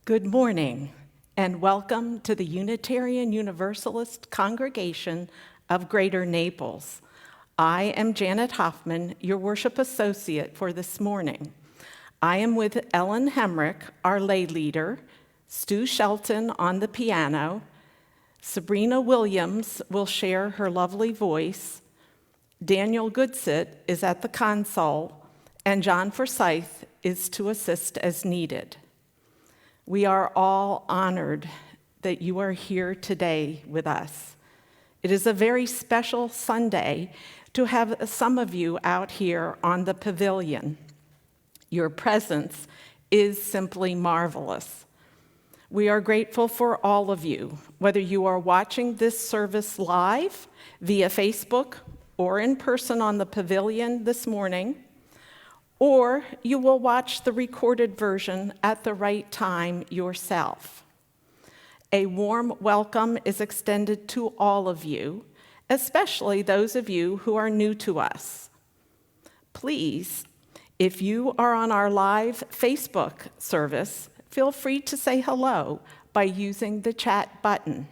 Good morning, and welcome to the Unitarian Universalist Congregation of Greater Naples. I am Janet Hoffman, your worship associate for this morning. I am with Ellen Hemrick, our lay leader, Stu Shelton on the piano, Sabrina Williams will share her lovely voice, Daniel Goodsit is at the console, and John Forsyth is to assist as needed. We are all honored that you are here today with us. It is a very special Sunday to have some of you out here on the pavilion. Your presence is simply marvelous. We are grateful for all of you, whether you are watching this service live via Facebook or in person on the pavilion this morning, or you will watch the recorded version at the right time yourself. A warm welcome is extended to all of you, especially those of you who are new to us. Please, if you are on our live Facebook service, feel free to say hello by using the chat button.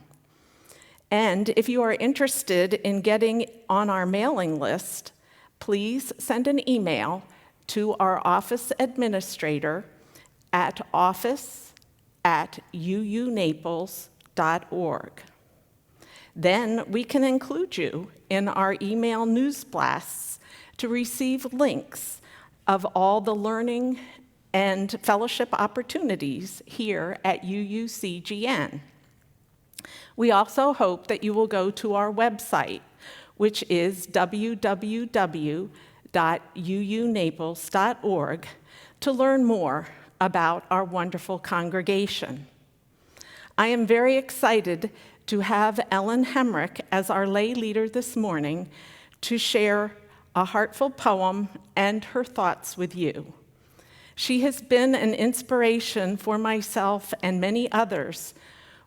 And if you are interested in getting on our mailing list, please send an email to our office administrator at office@uunaples.org. Then we can include you in our email news blasts to receive links of all the learning and fellowship opportunities here at UUCGN. We also hope that you will go to our website, which is www.uunaples.org, to learn more about our wonderful congregation. I am very excited to have Ellen Hemrick as our lay leader this morning to share a heartful poem and her thoughts with you. She has been an inspiration for myself and many others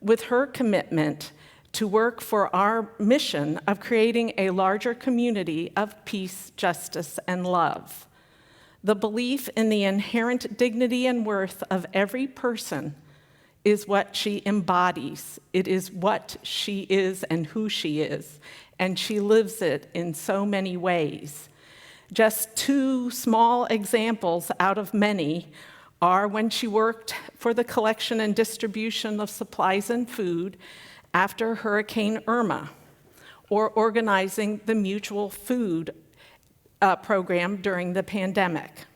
with her commitment to work for our mission of creating a larger community of peace, justice, and love. The belief in the inherent dignity and worth of every person is what she embodies. It is what she is and who she is, and she lives it in so many ways. Just two small examples out of many are when she worked for the collection and distribution of supplies and food after Hurricane Irma, or organizing the Mutual Food program during the pandemic.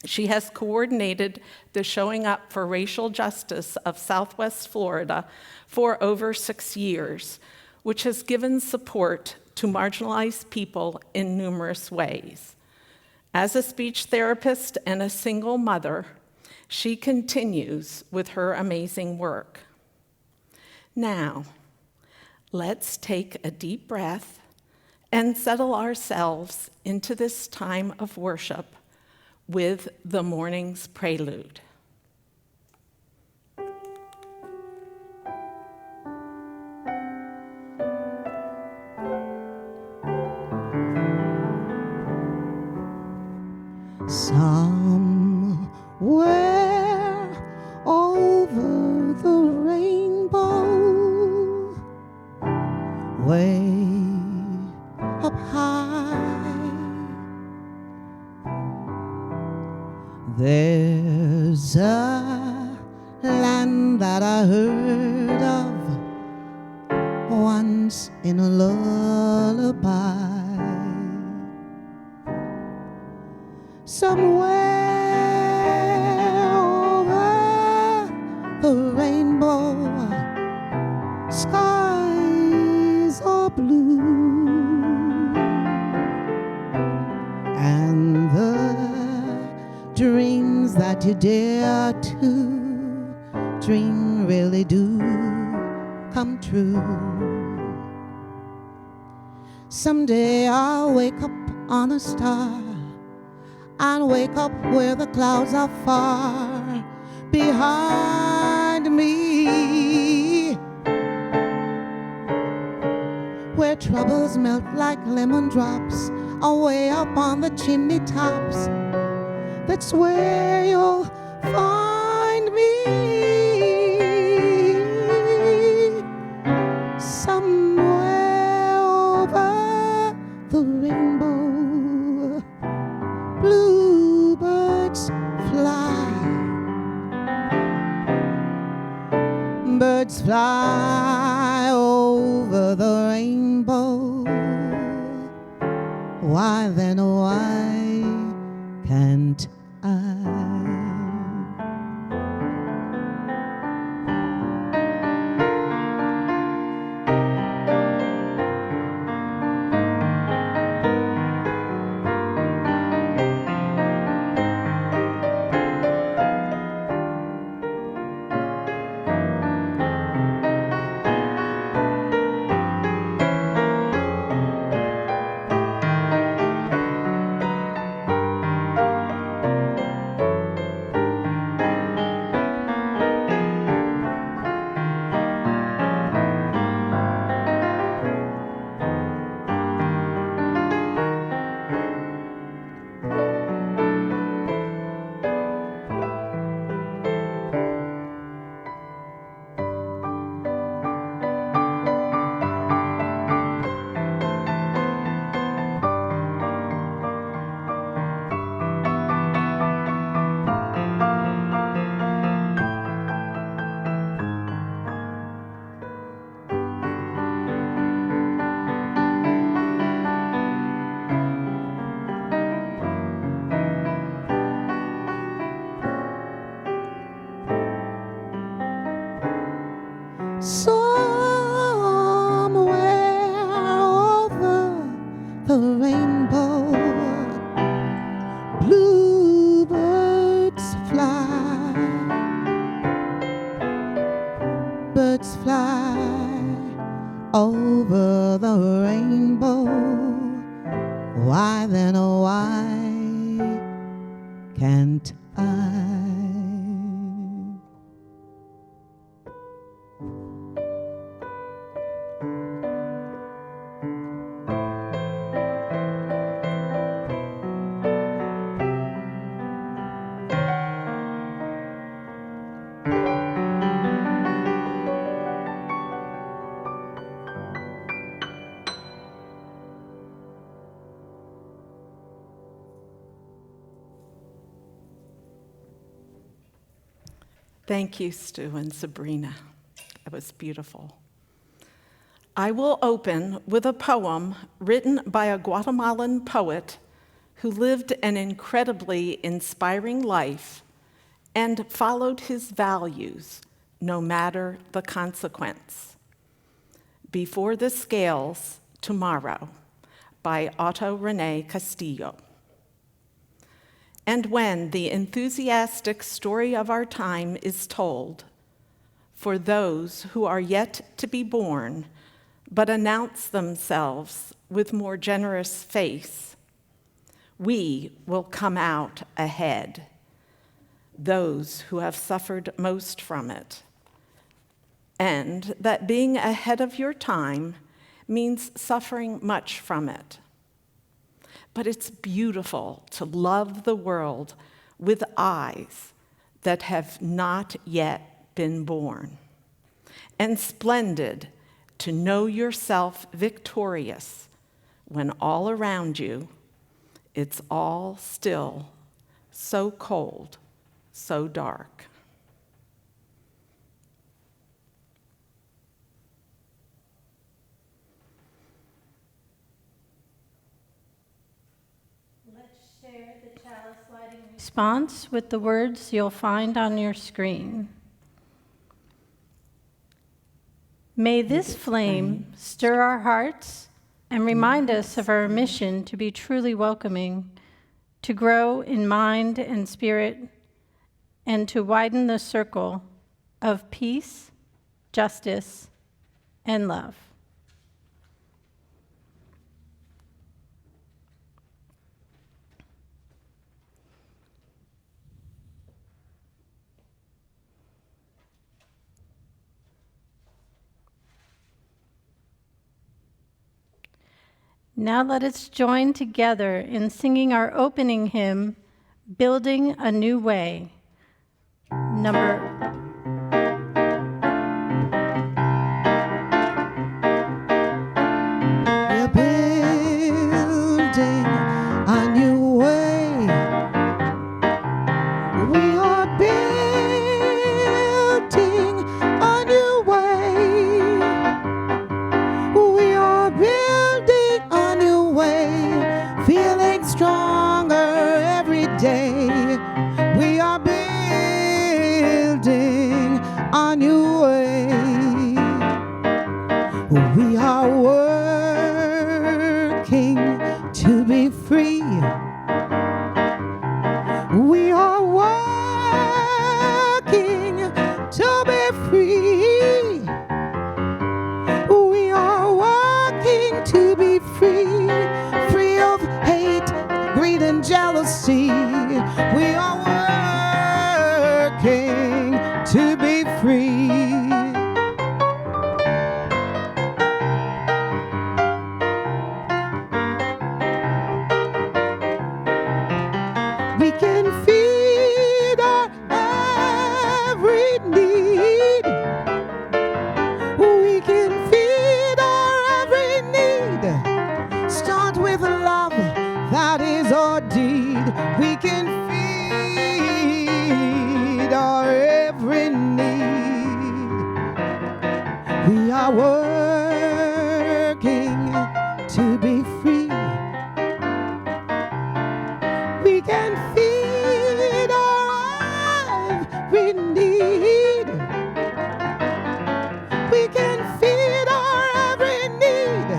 She has coordinated the Showing Up for Racial Justice of Southwest Florida for over 6 years, which has given support to marginalized people in numerous ways. As a speech therapist and a single mother, she continues with her amazing work. Now, let's take a deep breath and settle ourselves into this time of worship with the morning's prelude. Somewhere over the rainbow, way up high, there's a land that I heard of once in a lullaby. Somewhere over the rainbow, skies are blue, and the dreams that you dare to dream really do come true. Someday I'll wake up on a star and wake up where the clouds are far behind me, where troubles melt like lemon drops away up on the chimney tops. That's where you'll find me. birds fly over the rainbow. Why then, why can't I? Somewhere over the rainbow, bluebirds fly. Birds fly over the rainbow. Why then, oh, why can't I? Thank you, Stu and Sabrina. That was beautiful. I will open with a poem written by a Guatemalan poet who lived an incredibly inspiring life and followed his values no matter the consequence. Before the Scales, Tomorrow, by Otto Rene Castillo. And when the enthusiastic story of our time is told, for those who are yet to be born, but announce themselves with more generous face, we will come out ahead, those who have suffered most from it. And that being ahead of your time means suffering much from it. But it's beautiful to love the world with eyes that have not yet been born, and splendid to know yourself victorious when all around you it's all still so cold, so dark. Share the chalice lighting response with the words you'll find on your screen. May this flame stir our hearts and remind us of our mission to be truly welcoming, to grow in mind and spirit, and to widen the circle of peace, justice, and love. Now let us join together in singing our opening hymn, Building a New Way. We're building a new way. We are building a new away. We are working to be free. We are working to be free. We are working to be free, free of hate, greed, and jealousy. We are working to be free. We can feed our every need. We can feed our every need. Start with love, that is our deed. We can feed our every need. We are working to be free. We can feed our every need. We can feed our every need.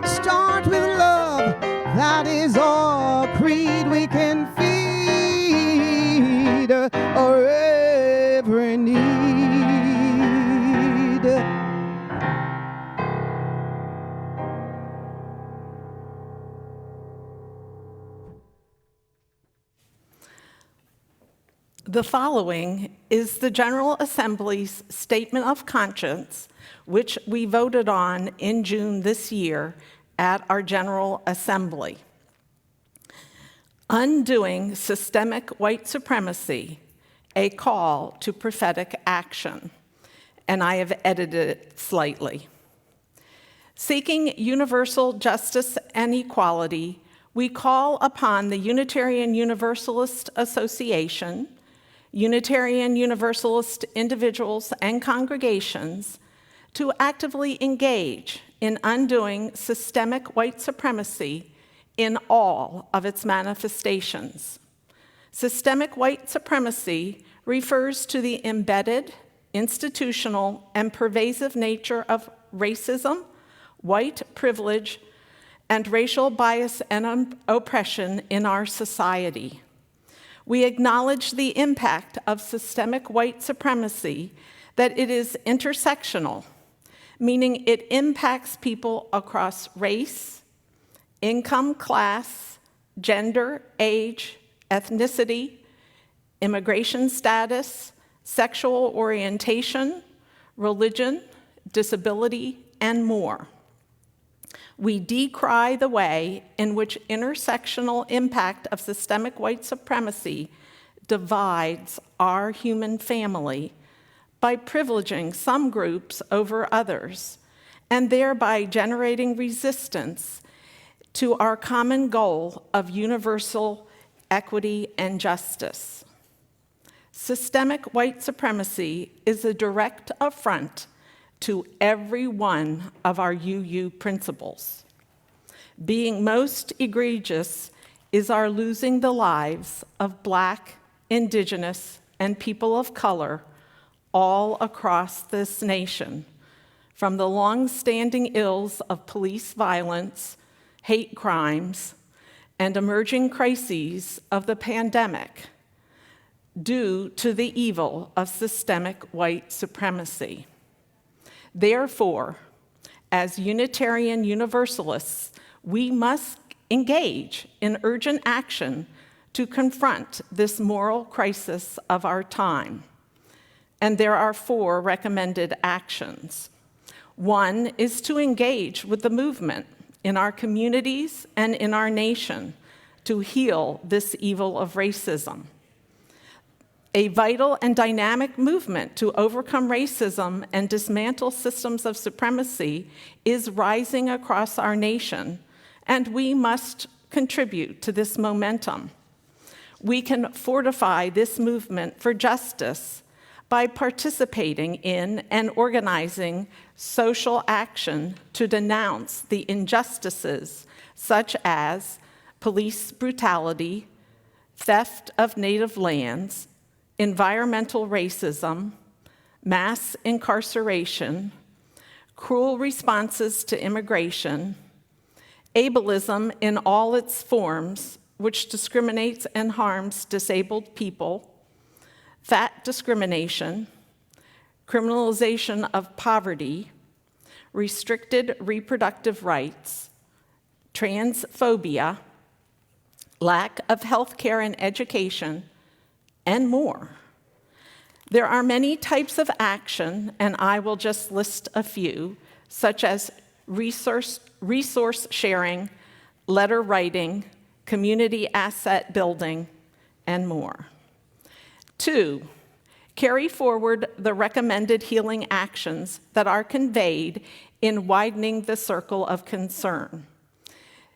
Start with love, that is our creed. We can feed our every need. The following is the General Assembly's Statement of Conscience, which we voted on in June this year at our General Assembly. Undoing Systemic White Supremacy, a Call to Prophetic Action. And I have edited it slightly. Seeking universal justice and equality, we call upon the Unitarian Universalist Association, Unitarian Universalist individuals and congregations to actively engage in undoing systemic white supremacy in all of its manifestations. Systemic white supremacy refers to the embedded, institutional, and pervasive nature of racism, white privilege, and racial bias and oppression in our society. We acknowledge the impact of systemic white supremacy, that it is intersectional, meaning it impacts people across race, income class, gender, age, ethnicity, immigration status, sexual orientation, religion, disability, and more. We decry the way in which intersectional impact of systemic white supremacy divides our human family by privileging some groups over others, and thereby generating resistance to our common goal of universal equity and justice. Systemic white supremacy is a direct affront to every one of our UU principles. Being most egregious is our losing the lives of Black, Indigenous, and people of color all across this nation, from the long-standing ills of police violence, hate crimes, and emerging crises of the pandemic, due to the evil of systemic white supremacy. Therefore, as Unitarian Universalists, we must engage in urgent action to confront this moral crisis of our time. And there are 4 recommended actions. 1 is to engage with the movement in our communities and in our nation to heal this evil of racism. A vital and dynamic movement to overcome racism and dismantle systems of supremacy is rising across our nation, and we must contribute to this momentum. We can fortify this movement for justice by participating in and organizing social action to denounce the injustices such as police brutality, theft of native lands, environmental racism, mass incarceration, cruel responses to immigration, ableism in all its forms, which discriminates and harms disabled people, fat discrimination, criminalization of poverty, restricted reproductive rights, transphobia, lack of health care and education, and more. There are many types of action, and I will just list a few, such as resource sharing, letter writing, community asset building, and more. 2, carry forward the recommended healing actions that are conveyed in widening the circle of concern.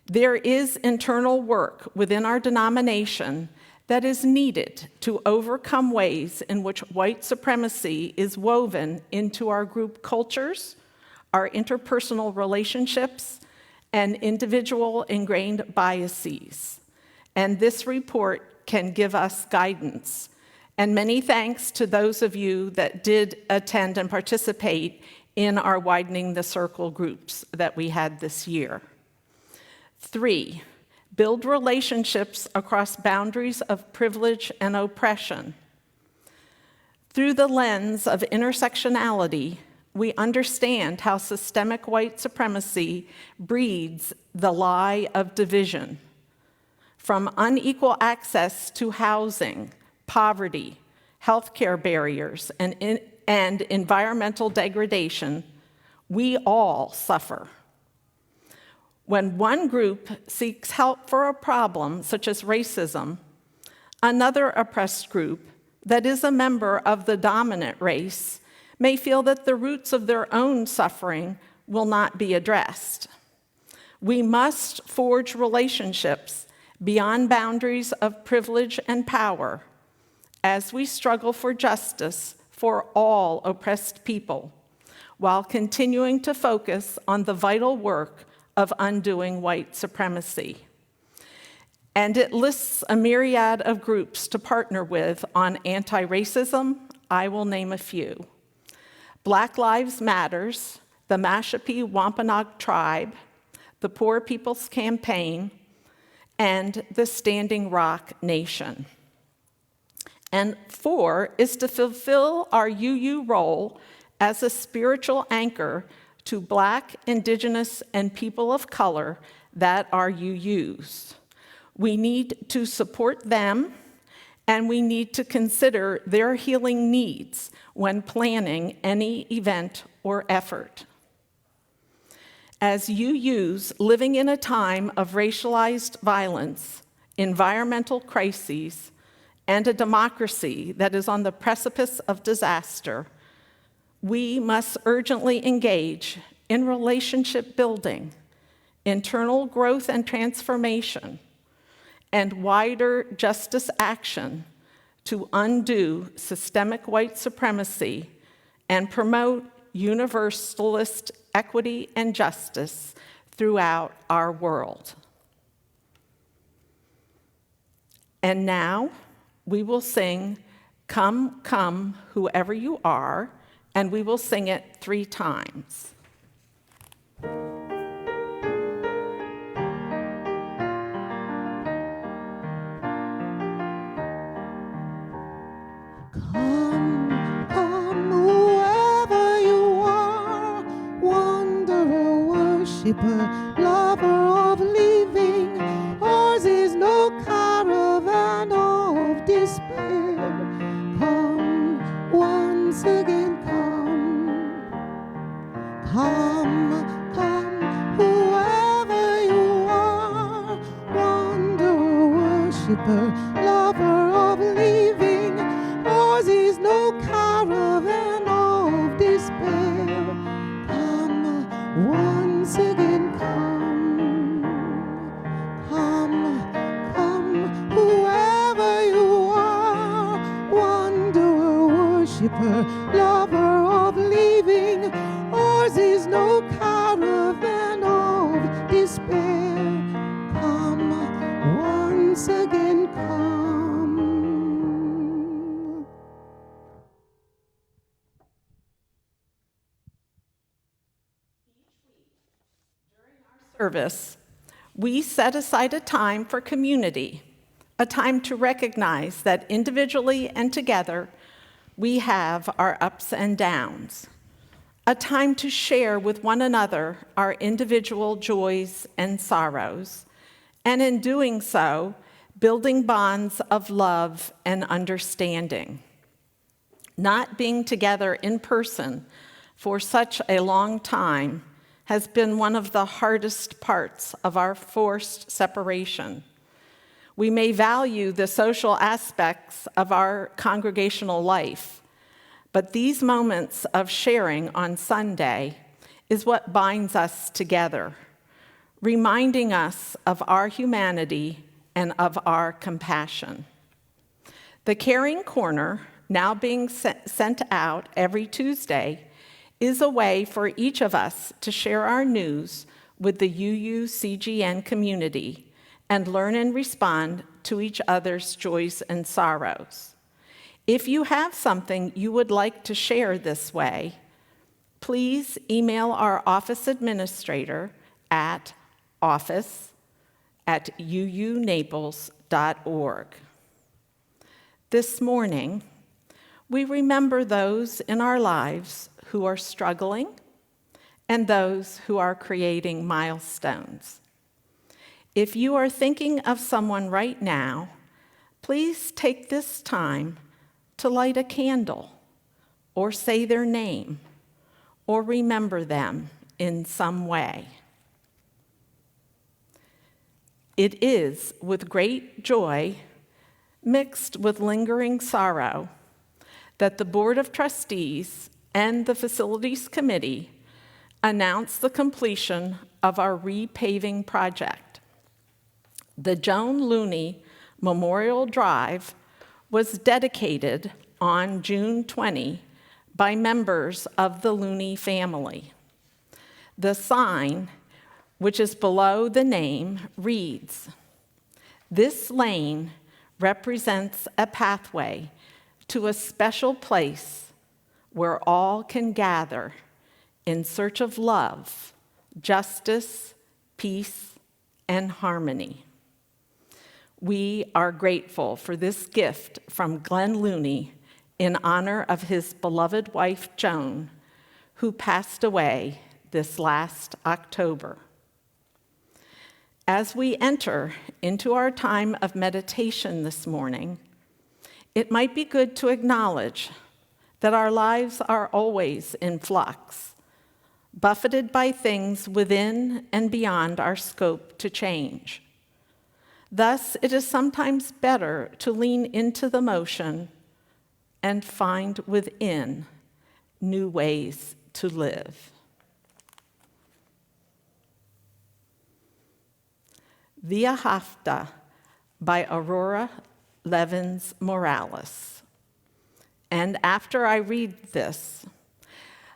There is internal work within our denomination that is needed to overcome ways in which white supremacy is woven into our group cultures, our interpersonal relationships, and individual ingrained biases. And this report can give us guidance. And many thanks to those of you that did attend and participate in our Widening the Circle groups that we had this year. 3, build relationships across boundaries of privilege and oppression. Through the lens of intersectionality, we understand how systemic white supremacy breeds the lie of division. From unequal access to housing, poverty, healthcare barriers, and environmental degradation, we all suffer. When one group seeks help for a problem, such as racism, another oppressed group that is a member of the dominant race may feel that the roots of their own suffering will not be addressed. We must forge relationships beyond boundaries of privilege and power as we struggle for justice for all oppressed people, while continuing to focus on the vital work of undoing white supremacy. And it lists a myriad of groups to partner with on anti-racism. I will name a few. Black Lives Matters, the Mashpee Wampanoag Tribe, the Poor People's Campaign, and the Standing Rock Nation. And 4 is to fulfill our UU role as a spiritual anchor to Black, Indigenous, and people of color that are UUs. We need to support them, and we need to consider their healing needs when planning any event or effort. As UUs living in a time of racialized violence, environmental crises, and a democracy that is on the precipice of disaster, we must urgently engage in relationship building, internal growth and transformation, and wider justice action to undo systemic white supremacy and promote universalist equity and justice throughout our world. And now we will sing "Come, Come, Whoever You Are," and we will sing it 3 times. Come, come, whoever you are, wanderer, worshiper, lover of living. Ours is no caravan of despair. Come, once again, come. Come, come, whoever you are, wanderer, worshiper, lover of living. Ours is no caravan of despair. Come, once again, come. Come, come, whoever you are, wanderer, worshiper, lover of living. Ours is no caravan of despair. Come, once again, come. service, we set aside a time for community, a time to recognize that individually and together, we have our ups and downs, a time to share with one another our individual joys and sorrows, and in doing so, building bonds of love and understanding. Not being together in person for such a long time has been one of the hardest parts of our forced separation. We may value the social aspects of our congregational life, but these moments of sharing on Sunday is what binds us together, reminding us of our humanity and of our compassion. The Caring Corner, now being sent out every Tuesday, is a way for each of us to share our news with the UUCGN community and learn and respond to each other's joys and sorrows. If you have something you would like to share this way, please email our office administrator at office@uunaples.org. This morning, we remember those in our lives who are struggling and those who are creating milestones. If you are thinking of someone right now, please take this time to light a candle or say their name or remember them in some way. It is with great joy, mixed with lingering sorrow, that the Board of Trustees and the Facilities Committee announced the completion of our repaving project. The Joan Looney Memorial Drive was dedicated on June 20 by members of the Looney family. The sign, which is below the name, reads, "This lane represents a pathway to a special place where all can gather in search of love, justice, peace, and harmony." We are grateful for this gift from Glenn Looney in honor of his beloved wife, Joan, who passed away this last October. As we enter into our time of meditation this morning, it might be good to acknowledge that our lives are always in flux, buffeted by things within and beyond our scope to change. Thus, it is sometimes better to lean into the motion and find within new ways to live. Via Hafta by Aurora Levins Morales. And after I read this,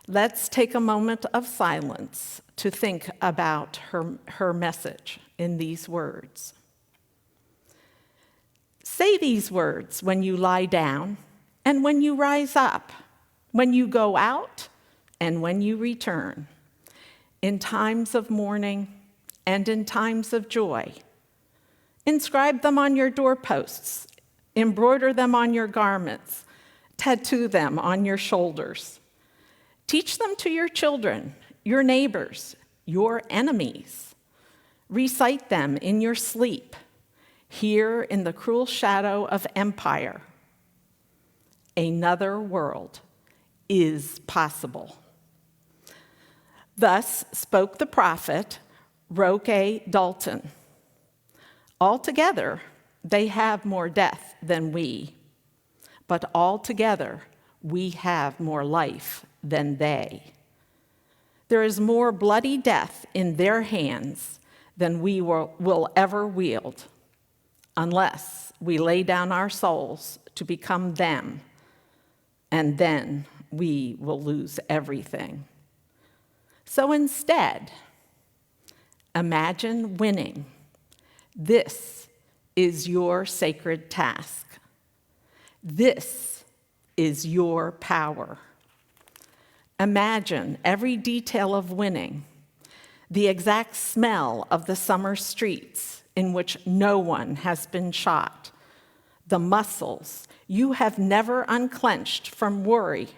let's take a moment of silence to think about her message in these words. Say these words when you lie down and when you rise up, when you go out and when you return, in times of mourning and in times of joy. Inscribe them on your doorposts, embroider them on your garments, tattoo them on your shoulders. Teach them to your children, your neighbors, your enemies. Recite them in your sleep, here in the cruel shadow of empire. Another world is possible. Thus spoke the prophet Roque Dalton. Altogether, they have more death than we, but altogether, we have more life than they. There is more bloody death in their hands than we will ever wield, unless we lay down our souls to become them, and then we will lose everything. So instead, imagine winning. This is your sacred task. This is your power. Imagine every detail of winning. the exact smell of the summer streets in which no one has been shot, the muscles you have never unclenched from worry,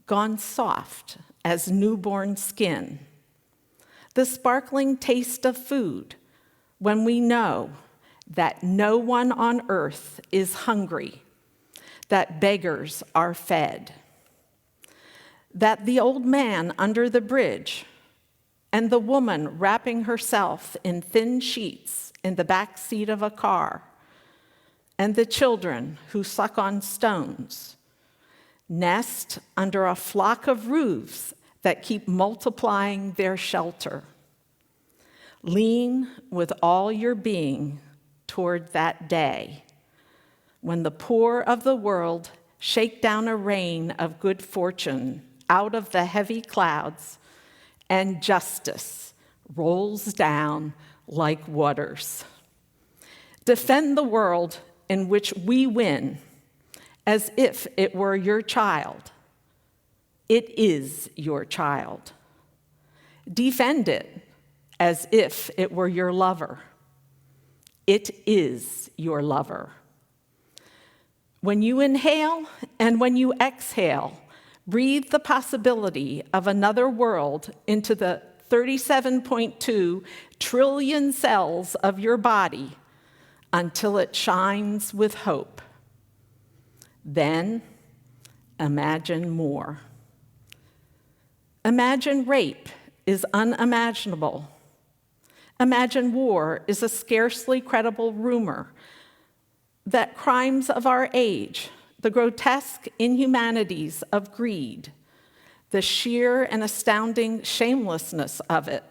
gone soft as newborn skin, the sparkling taste of food when we know that no one on earth is hungry, that beggars are fed, that the old man under the bridge and the woman wrapping herself in thin sheets in the back seat of a car, and the children who suck on stones, nest under a flock of roofs that keep multiplying their shelter. Lean with all your being toward that day when the poor of the world shake down a rain of good fortune out of the heavy clouds, and justice rolls down like waters. Defend the world in which we win as if it were your child. It is your child. Defend it as if it were your lover. It is your lover. When you inhale and when you exhale, breathe the possibility of another world into the 37.2 trillion cells of your body until it shines with hope. Then imagine more. Imagine rape is unimaginable. Imagine war is a scarcely credible rumor. That crimes of our age, the grotesque inhumanities of greed, the sheer and astounding shamelessness of it,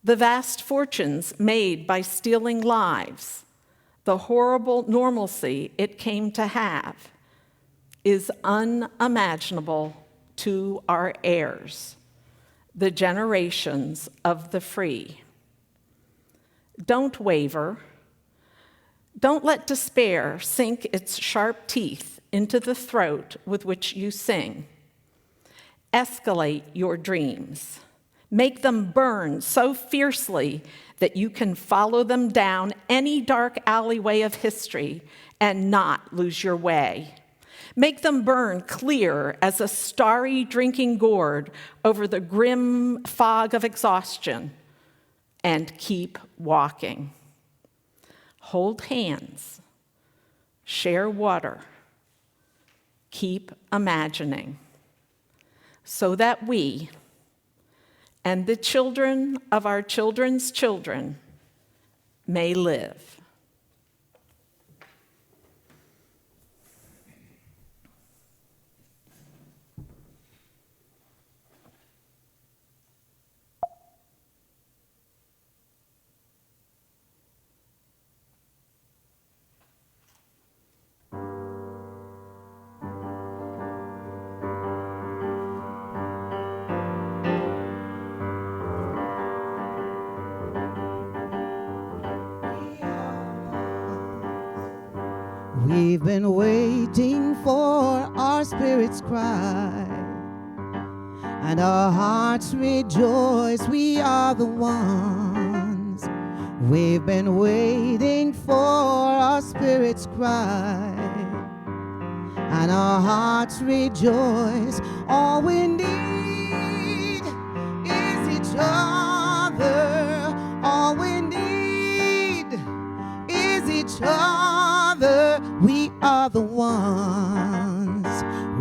the vast fortunes made by stealing lives, the horrible normalcy it came to have, is unimaginable to our heirs, the generations of the free. Don't waver. Don't let despair sink its sharp teeth into the throat with which you sing. Escalate your dreams. Make them burn so fiercely that you can follow them down any dark alleyway of history and not lose your way. Make them burn clear as a starry drinking gourd over the grim fog of exhaustion, and keep walking. Hold hands, share water, keep imagining, so that we and the children of our children's children may live. We've been waiting for our spirits cry, and our hearts rejoice. We are the ones. We've been waiting for our spirits cry, and our hearts rejoice. All we need is each other. All we need is each other. We are the ones.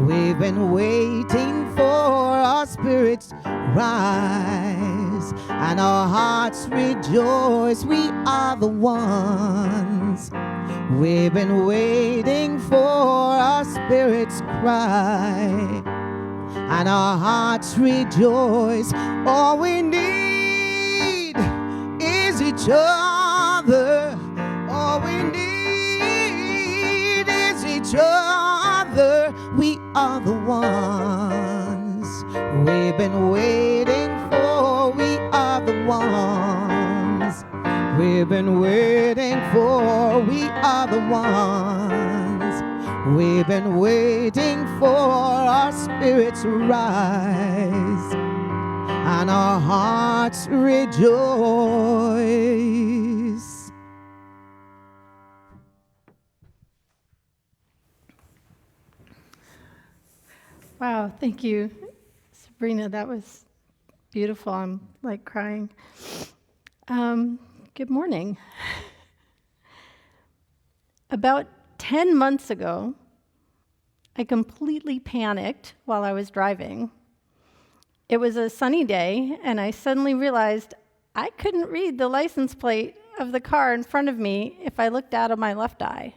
We've been waiting for our spirits rise, and our hearts rejoice. We are the ones. We've been waiting for our spirits cry, and our hearts rejoice. All we need is each other. All we need is each other. We are the ones we've been waiting for. We are the ones we've been waiting for. We are the ones we've been waiting for. Our spirits rise, and our hearts hearts rejoice. Wow, thank you, Sabrina. That was beautiful. I'm like crying. Good morning. About 10 months ago, I completely panicked while I was driving. It was a sunny day, and I suddenly realized I couldn't read the license plate of the car in front of me if I looked out of my left eye.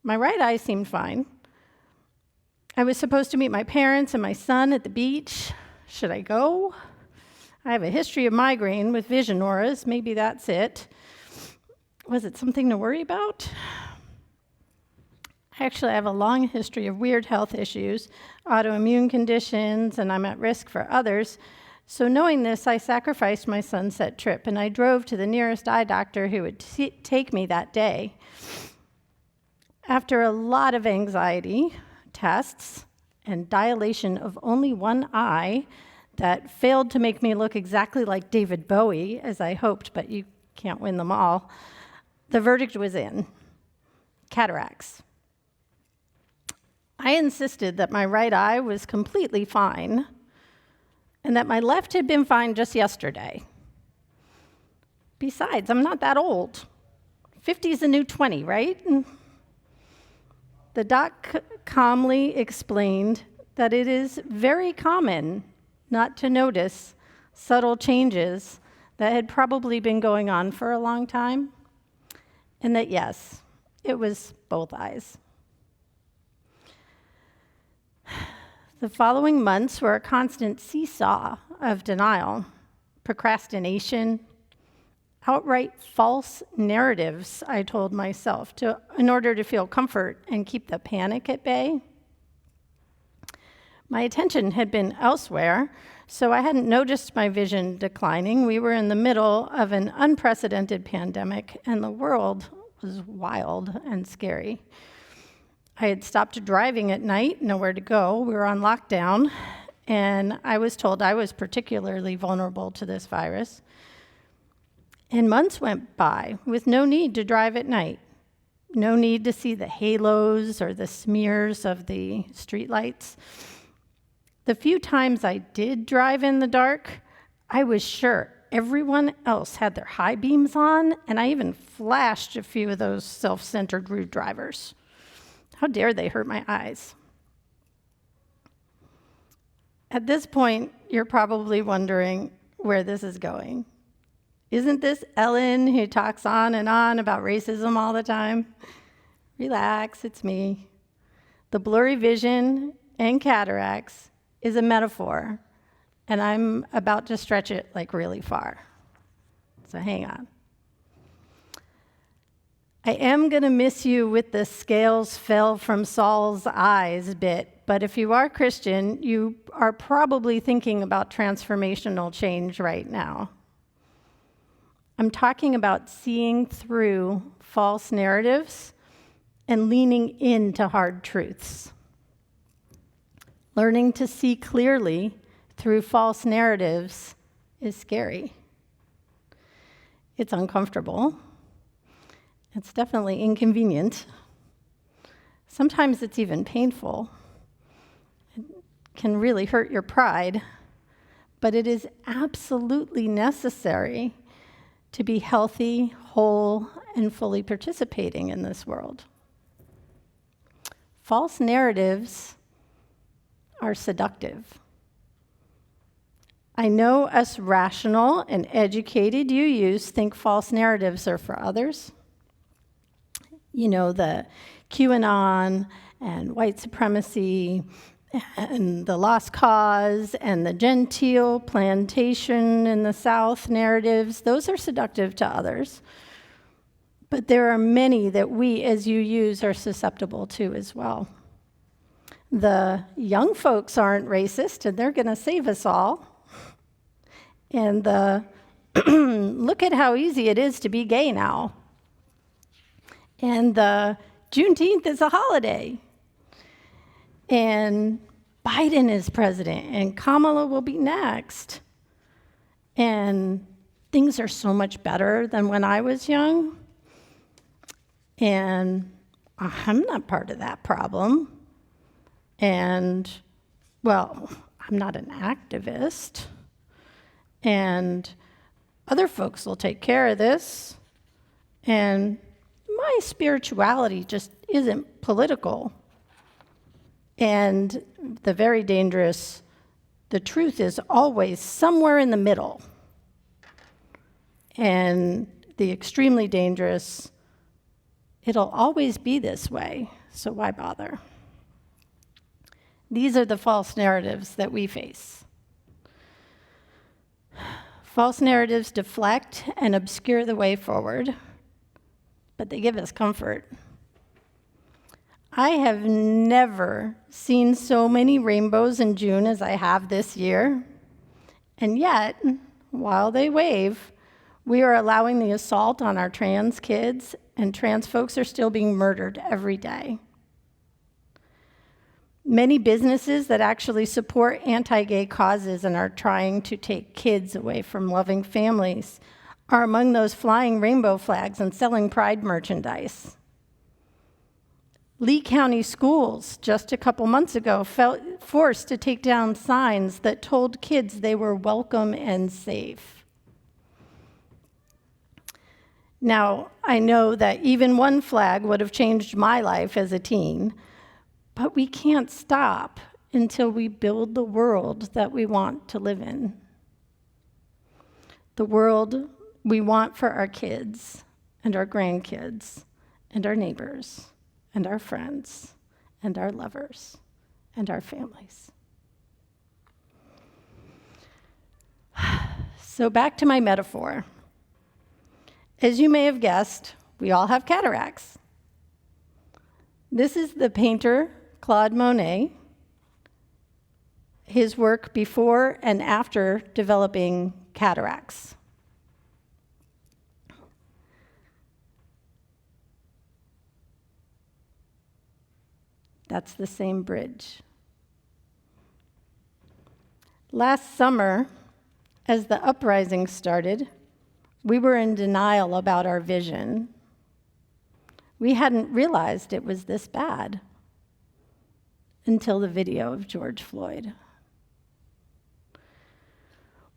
My right eye seemed fine. I was supposed to meet my parents and my son at the beach. Should I go? I have a history of migraine with vision auras. Maybe that's it. Was it something to worry about? Actually, I have a long history of weird health issues, autoimmune conditions, and I'm at risk for others. So knowing this, I sacrificed my sunset trip, and I drove to the nearest eye doctor who would take me that day. After a lot of anxiety, tests, and dilation of only one eye that failed to make me look exactly like David Bowie, as I hoped, but you can't win them all, the verdict was in: cataracts. I insisted that my right eye was completely fine and that my left had been fine just yesterday. Besides, I'm not that old. 50 is the new 20, right? The doc calmly explained that it is very common not to notice subtle changes that had probably been going on for a long time, and that yes, it was both eyes. The following months were a constant seesaw of denial, procrastination, outright false narratives I told myself in order to feel comfort and keep the panic at bay. My attention had been elsewhere, so I hadn't noticed my vision declining. We were in the middle of an unprecedented pandemic, and the world was wild and scary. I had stopped driving at night, nowhere to go. We were on lockdown, and I was told I was particularly vulnerable to this virus. And months went by with no need to drive at night, no need to see the halos or the smears of the streetlights. The few times I did drive in the dark, I was sure everyone else had their high beams on, and I even flashed a few of those self-centered rude drivers. How dare they hurt my eyes? At this point, you're probably wondering where this is going. Isn't this Ellen who talks on and on about racism all the time? Relax, it's me. The blurry vision and cataracts is a metaphor, and I'm about to stretch it like really far. So hang on. I am going to miss you with the scales fell from Saul's eyes bit, but if you are Christian, you are probably thinking about transformational change right now. I'm talking about seeing through false narratives and leaning into hard truths. Learning to see clearly through false narratives is scary. It's uncomfortable. It's definitely inconvenient. Sometimes it's even painful. It can really hurt your pride, but it is absolutely necessary to be healthy, whole, and fully participating in this world. False narratives are seductive. I know us rational and educated UUs think false narratives are for others. You know, the QAnon and white supremacy and the lost cause and the genteel plantation in the South narratives, those are seductive to others. But there are many that we as UUs are susceptible to as well. The young folks aren't racist, and they're going to save us all. And look at how easy it is to be gay now. And the Juneteenth is a holiday. And Biden is president, and Kamala will be next. And things are so much better than when I was young. And I'm not part of that problem. And, well, I'm not an activist. And other folks will take care of this. And my spirituality just isn't political. And the very dangerous, the truth is always somewhere in the middle. And the extremely dangerous, it'll always be this way, so why bother? These are the false narratives that we face. False narratives deflect and obscure the way forward, but they give us comfort. I have never seen so many rainbows in June as I have this year, and yet, while they wave, we are allowing the assault on our trans kids, and trans folks are still being murdered every day. Many businesses that actually support anti-gay causes and are trying to take kids away from loving families are among those flying rainbow flags and selling pride merchandise. Lee County schools just a couple months ago felt forced to take down signs that told kids they were welcome and safe. Now, I know that even one flag would have changed my life as a teen, but we can't stop until we build the world that we want to live in. The world we want for our kids and our grandkids and our neighbors and our friends and our lovers and our families. So back to my metaphor. As you may have guessed, we all have cataracts. This is the painter Claude Monet, his work before and after developing cataracts. That's the same bridge. Last summer, as the uprising started, we were in denial about our vision. We hadn't realized it was this bad until the video of George Floyd.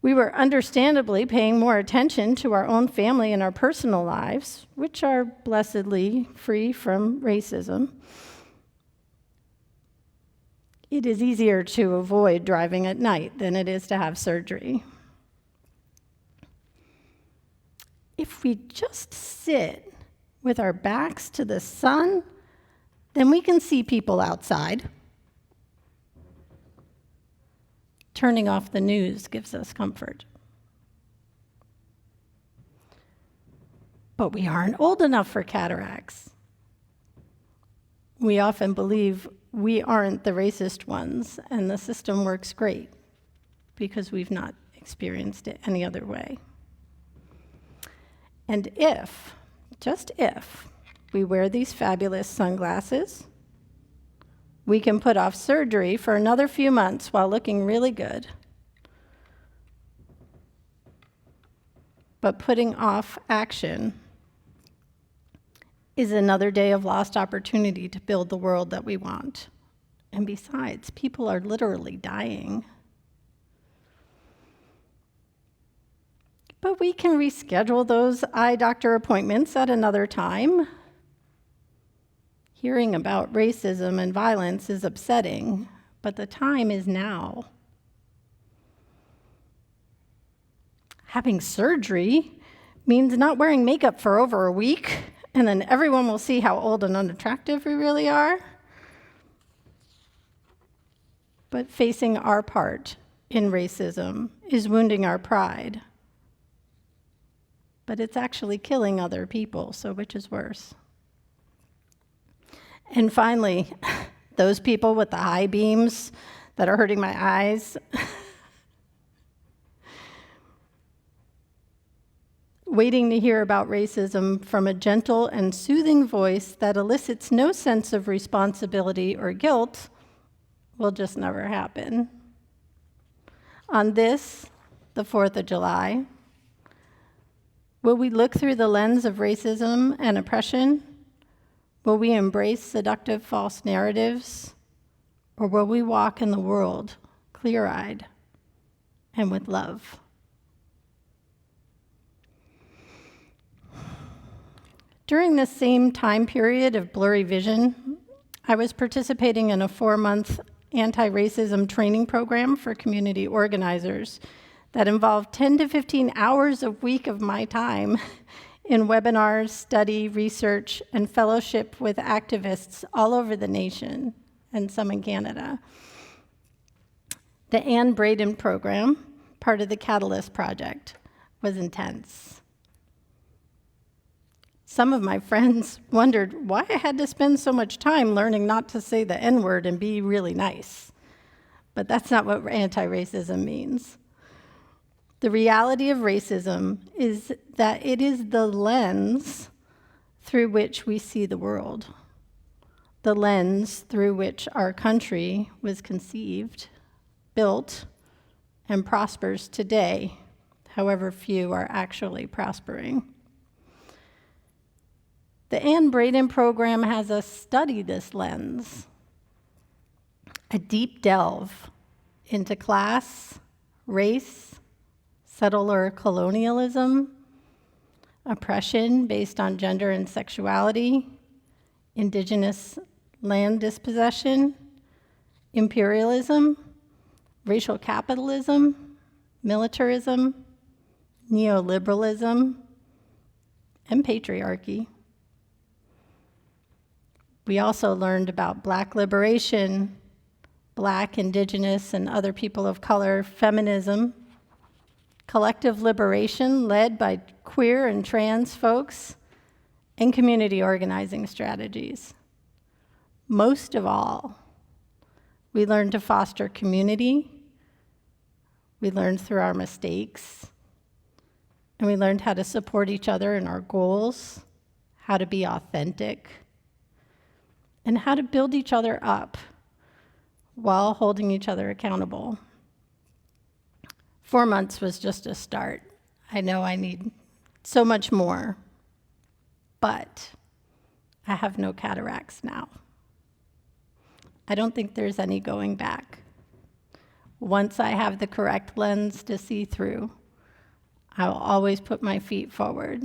We were understandably paying more attention to our own family and our personal lives, which are blessedly free from racism. It is easier to avoid driving at night than it is to have surgery. If we just sit with our backs to the sun, then we can see people outside. Turning off the news gives us comfort. But we aren't old enough for cataracts. We often believe we aren't the racist ones, and the system works great because we've not experienced it any other way. And if, just if, we wear these fabulous sunglasses, we can put off surgery for another few months while looking really good. But putting off action is another day of lost opportunity to build the world that we want. And besides, people are literally dying. But we can reschedule those eye doctor appointments at another time. Hearing about racism and violence is upsetting, but the time is now. Having surgery means not wearing makeup for over a week, and then everyone will see how old and unattractive we really are. But facing our part in racism is wounding our pride. But it's actually killing other people, so which is worse? And finally, those people with the high beams that are hurting my eyes. Waiting to hear about racism from a gentle and soothing voice that elicits no sense of responsibility or guilt will just never happen. On this the 4th of July? Will we look through the lens of racism and oppression? Will we embrace seductive false narratives? Or will we walk in the world clear-eyed and with love? During this same time period of blurry vision, I was participating in a 4-month anti-racism training program for community organizers that involved 10 to 15 hours a week of my time in webinars, study, research, and fellowship with activists all over the nation, and some in Canada. The Anne Braden program, part of the Catalyst Project, was intense. Some of my friends wondered why I had to spend so much time learning not to say the N-word and be really nice. But that's not what anti-racism means. The reality of racism is that it is the lens through which we see the world, the lens through which our country was conceived, built, and prospers today, however few are actually prospering. The Anne Braden program has us study this lens, a deep delve into class, race, settler colonialism, oppression based on gender and sexuality, indigenous land dispossession, imperialism, racial capitalism, militarism, neoliberalism, and patriarchy. We also learned about Black liberation, Black, Indigenous, and other people of color feminism, collective liberation led by queer and trans folks, and community organizing strategies. Most of all, we learned to foster community, we learned through our mistakes, and we learned how to support each other in our goals, how to be authentic, and how to build each other up while holding each other accountable. 4 months was just a start. I know I need so much more, but I have no cataracts now. I don't think there's any going back. Once I have the correct lens to see through, I will always put my feet forward.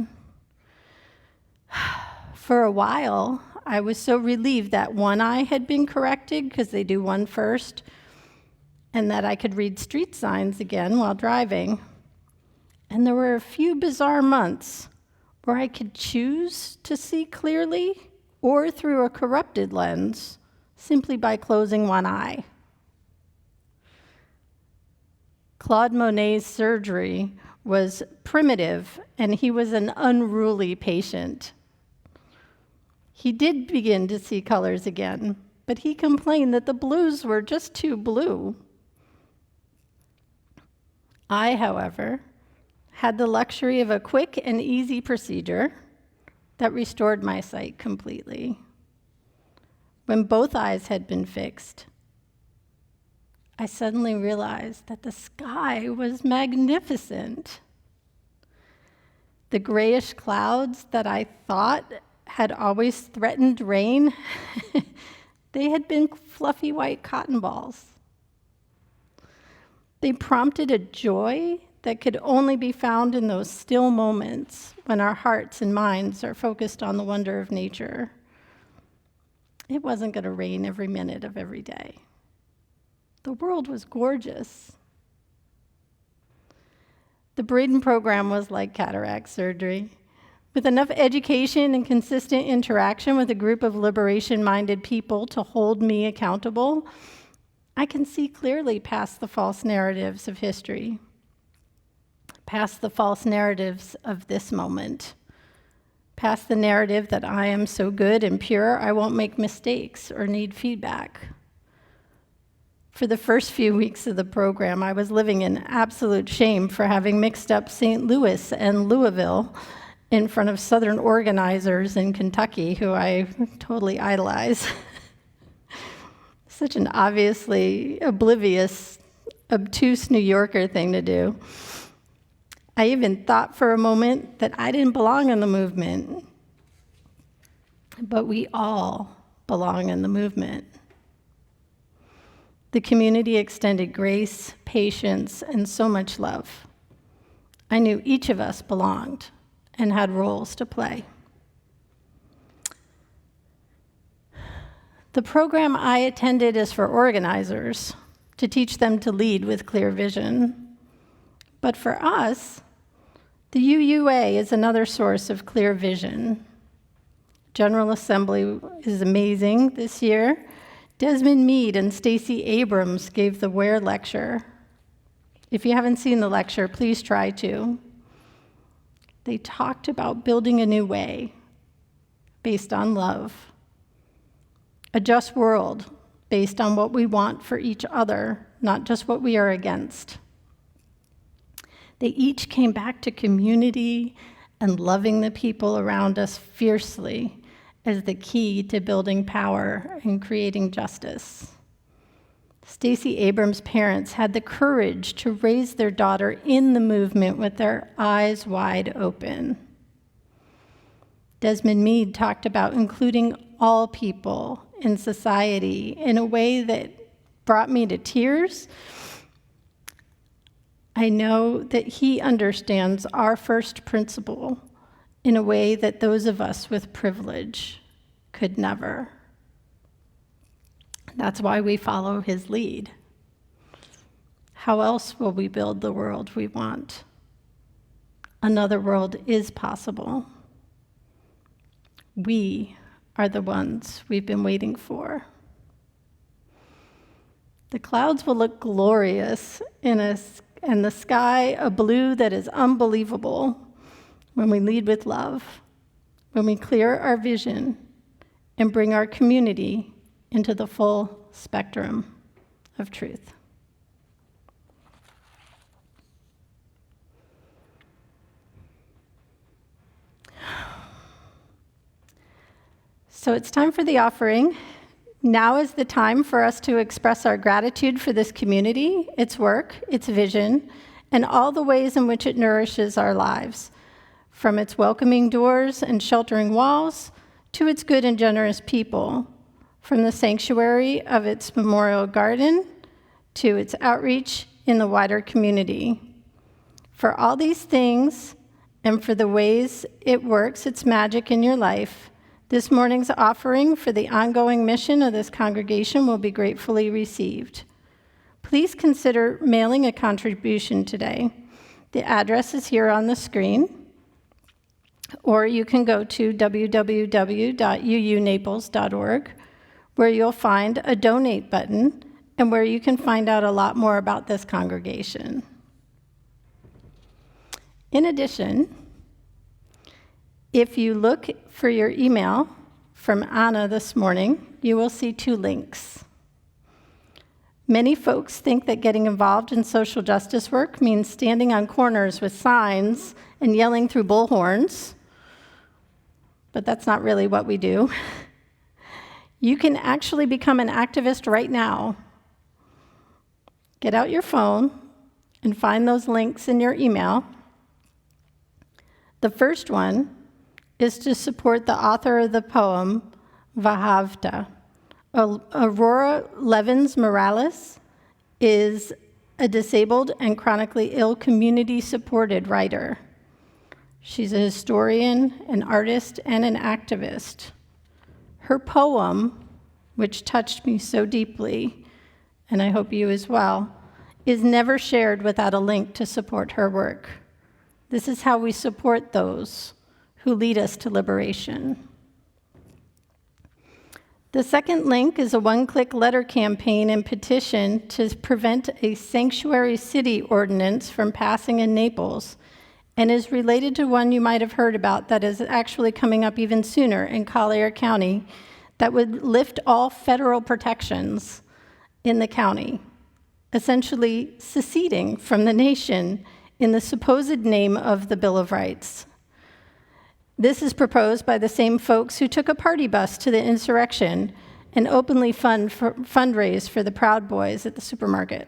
For a while, I was so relieved that one eye had been corrected, because they do one first, and that I could read street signs again while driving. And there were a few bizarre months where I could choose to see clearly or through a corrupted lens simply by closing one eye. Claude Monet's surgery was primitive, and he was an unruly patient. He did begin to see colors again, but he complained that the blues were just too blue. I, however, had the luxury of a quick and easy procedure that restored my sight completely. When both eyes had been fixed, I suddenly realized that the sky was magnificent. The grayish clouds that I thought had always threatened rain, they had been fluffy white cotton balls. They prompted a joy that could only be found in those still moments when our hearts and minds are focused on the wonder of nature. It wasn't going to rain every minute of every day. The world was gorgeous. The Braden program was like cataract surgery. With enough education and consistent interaction with a group of liberation-minded people to hold me accountable, I can see clearly past the false narratives of history, past the false narratives of this moment, past the narrative that I am so good and pure I won't make mistakes or need feedback. For the first few weeks of the program, I was living in absolute shame for having mixed up St. Louis and Louisville in front of Southern organizers in Kentucky, who I totally idolize. Such an obviously oblivious obtuse New Yorker thing to do. I even thought for a moment that I didn't belong in the movement. But we all belong in the movement. The community extended grace, patience, and so much love. I knew each of us belonged and had roles to play. The program I attended is for organizers, to teach them to lead with clear vision. But for us, the UUA is another source of clear vision. General Assembly is amazing this year. Desmond Meade and Stacey Abrams gave the Where lecture. If you haven't seen the lecture, please try to. They talked about building a new way based on love, a just world based on what we want for each other, not just what we are against. They each came back to community and loving the people around us fiercely as the key to building power and creating justice. Stacey Abrams' parents had the courage to raise their daughter in the movement with their eyes wide open. Desmond Meade talked about including all people in society in a way that brought me to tears. I know that he understands our first principle in a way that those of us with privilege could never. That's why we follow his lead. How else will we build the world we want? Another world is possible. We are the ones we've been waiting for. The clouds will look glorious and the sky a blue that is unbelievable when we lead with love, when we clear our vision and bring our community into the full spectrum of truth. So it's time for the offering. Now is the time for us to express our gratitude for this community, its work, its vision, and all the ways in which it nourishes our lives, from its welcoming doors and sheltering walls to its good and generous people, from the sanctuary of its memorial garden to its outreach in the wider community. For all these things and for the ways it works its magic in your life, this morning's offering for the ongoing mission of this congregation will be gratefully received. Please consider mailing a contribution today. The address is here on the screen, or you can go to www.uunaples.org, where you'll find a donate button and where you can find out a lot more about this congregation. In addition, if you look for your email from Anna this morning, you will see 2 links. Many folks think that getting involved in social justice work means standing on corners with signs and yelling through bullhorns, but that's not really what we do. You can actually become an activist right now. Get out your phone and find those links in your email. The first one is to support the author of the poem, Vahavta. Aurora Levins Morales is a disabled and chronically ill community-supported writer. She's a historian, an artist, and an activist. Her poem, which touched me so deeply, and I hope you as well, is never shared without a link to support her work. This is how we support those who lead us to liberation. The second link is a one-click letter campaign and petition to prevent a sanctuary city ordinance from passing in Naples, and is related to one you might have heard about that is actually coming up even sooner in Collier County that would lift all federal protections in the county, essentially seceding from the nation in the supposed name of the Bill of Rights. This is proposed by the same folks who took a party bus to the insurrection and openly fundraised for the Proud Boys at the supermarket.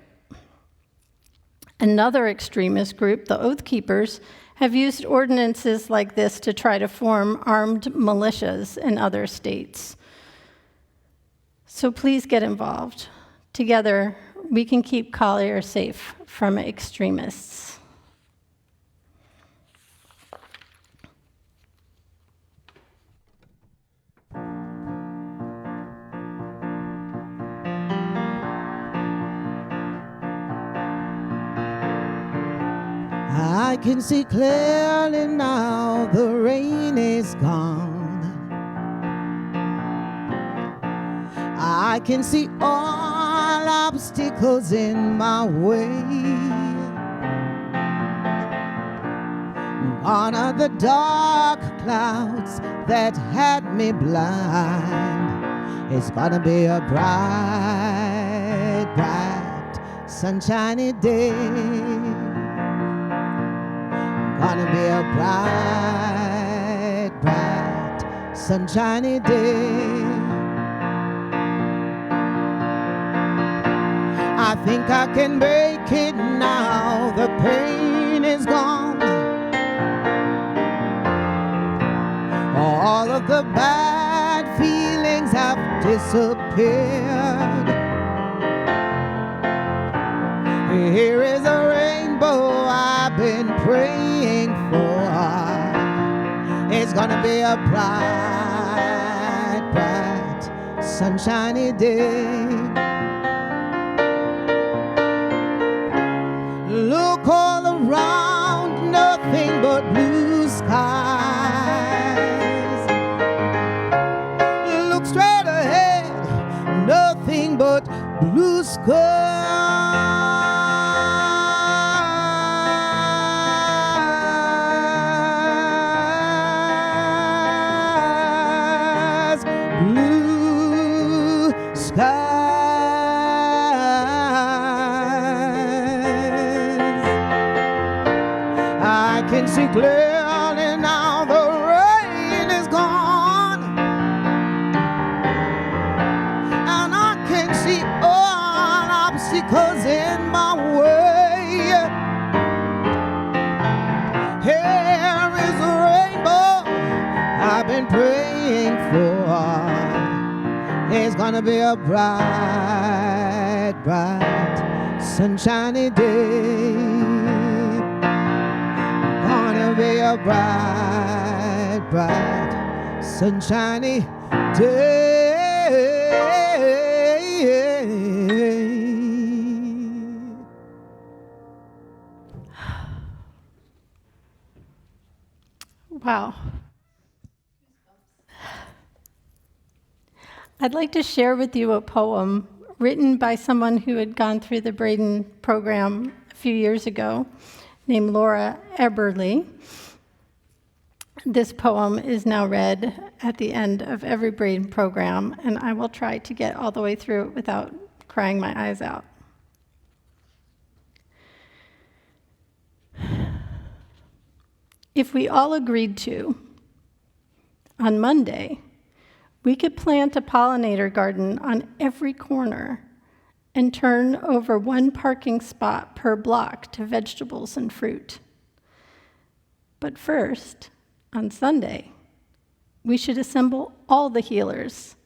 Another extremist group, the Oath Keepers, have used ordinances like this to try to form armed militias in other states. So please get involved. Together, we can keep Collier safe from extremists. I can see clearly now the rain is gone. I can see all obstacles in my way. Gone are the dark clouds that had me blind. It's gonna be a bright, bright, sunshiny day. Gonna be a bright, bright, sunshiny day. I think I can make it now. The pain is gone. All of the bad feelings have disappeared. Here is a rainbow I've been praying for. It's gonna be a bright, bright, sunshiny day. Look all around, nothing but blue skies. Look straight ahead, nothing but blue skies. Blue skies. I can see clearly now the rain is gone, and I can see all obstacles in my way. Here is a rainbow I've been praying for. It's gonna be a bright, bright, sunshiny day. Gonna be a bright, bright, sunshiny day. Wow. I'd like to share with you a poem written by someone who had gone through the Braden program a few years ago, named Laura Eberly. This poem is now read at the end of every Braden program, and I will try to get all the way through it without crying my eyes out. If we all agreed to, on Monday, we could plant a pollinator garden on every corner and turn over one parking spot per block to vegetables and fruit. But first, on Sunday, we should assemble all the healers,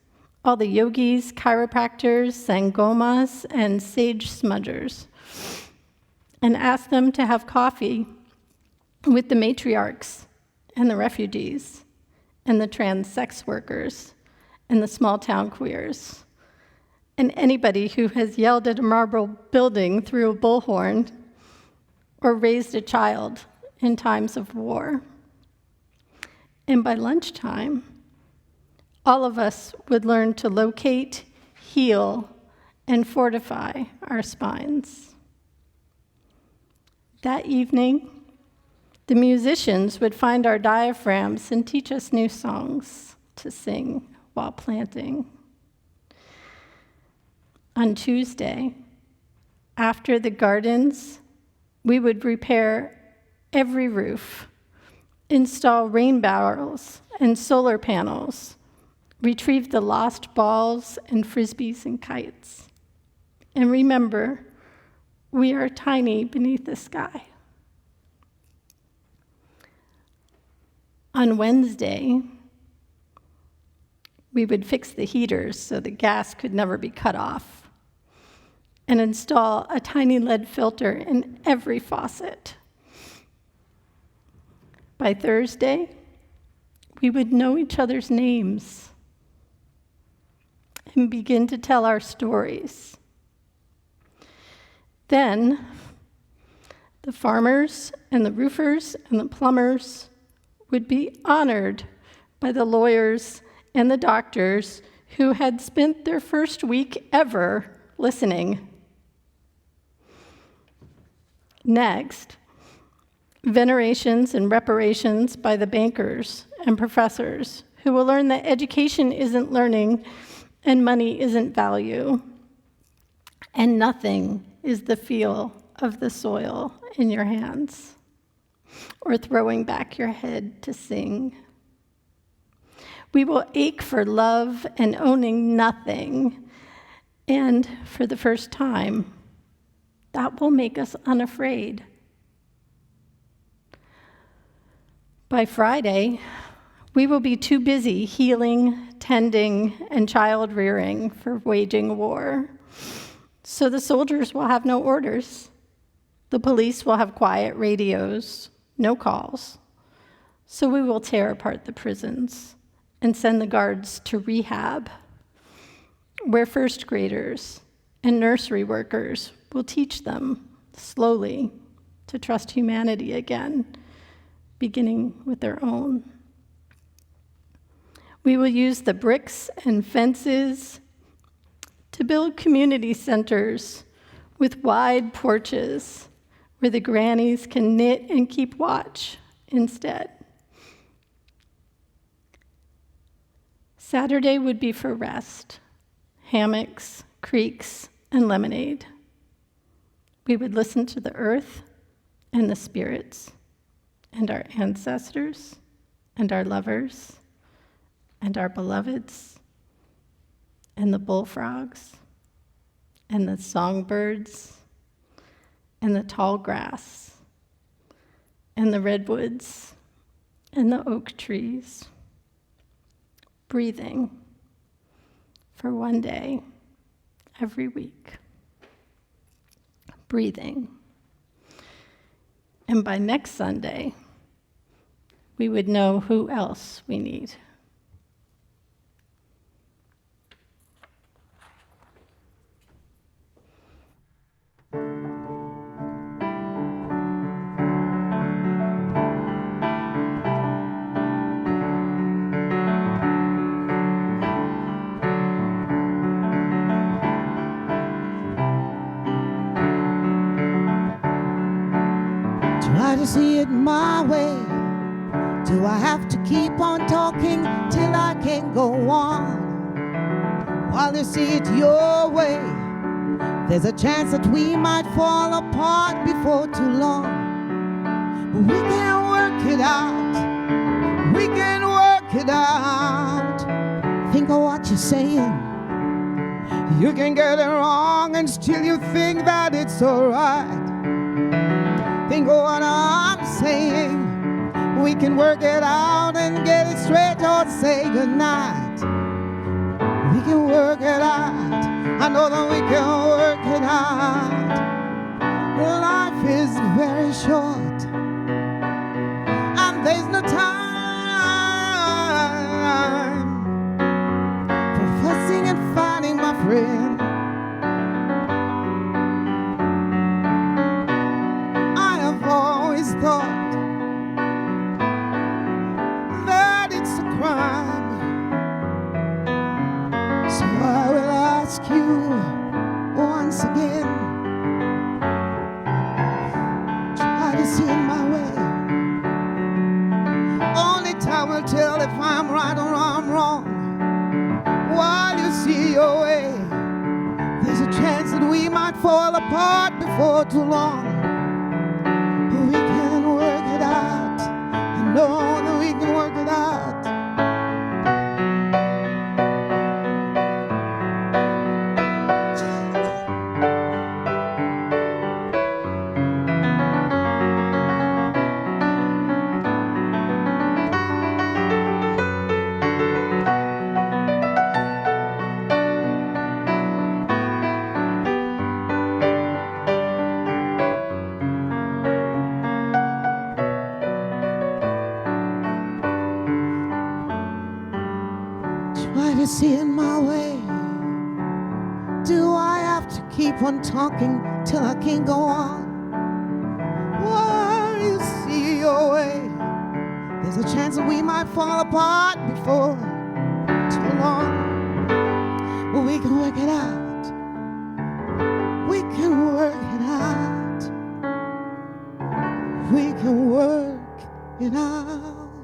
all the yogis, chiropractors, sangomas, and sage smudgers, and ask them to have coffee with the matriarchs and the refugees and the trans sex workers and the small town queers, and anybody who has yelled at a marble building through a bullhorn or raised a child in times of war. And by lunchtime, all of us would learn to locate, heal, and fortify our spines. That evening, the musicians would find our diaphragms and teach us new songs to sing while planting. On Tuesday, after the gardens, we would repair every roof, install rain barrels and solar panels, retrieve the lost balls and frisbees and kites. And remember, We are tiny beneath the sky. On Wednesday, we would fix the heaters so the gas could never be cut off and install a tiny lead filter in every faucet. By Thursday, we would know each other's names and begin to tell our stories. Then, the farmers and the roofers and the plumbers would be honored by the lawyers and the doctors who had spent their first week ever listening. Next, venerations and reparations by the bankers and professors who will learn that education isn't learning and money isn't value, and nothing is the feel of the soil in your hands or throwing back your head to sing. We will ache for love and owning nothing, and for the first time, that will make us unafraid. By Friday, we will be too busy healing, tending, and child rearing for waging war. So the soldiers will have no orders. The police will have quiet radios, no calls. So we will tear apart the prisons and send the guards to rehab, where first graders and nursery workers will teach them slowly to trust humanity again, beginning with their own. We will use the bricks and fences to build community centers with wide porches where the grannies can knit and keep watch instead. Saturday would be for rest, hammocks, creeks, and lemonade. We would listen to the earth and the spirits and our ancestors and our lovers and our beloveds and the bullfrogs and the songbirds and the tall grass and the redwoods and the oak trees, breathing for one day every week. Breathing. And by next Sunday, we would know who else we need. Try to see it my way. Do I have to keep on talking till I can't go on? While you see it your way, there's a chance that we might fall apart before too long. But we can work it out. We can work it out. Think of what you're saying. You can get it wrong and still you think that it's alright. Think of what I'm saying. We can work it out and get it straight or say goodnight. We can work it out. I know that we can work it out. Life is very short, and there's no time for fussing and fighting, my friend. Thought that it's a crime, so I will ask you once again. Try to see it my way. Only time will tell if I'm right or I'm wrong. While you see your way, there's a chance that we might fall apart before too long. We can work it out. I know that we can work it out. you see it my way? Do I have to keep on talking till I can't go on? While you see your way, there's a chance that we might fall apart before too long. But we can work it out. We can work it out. We can work it out.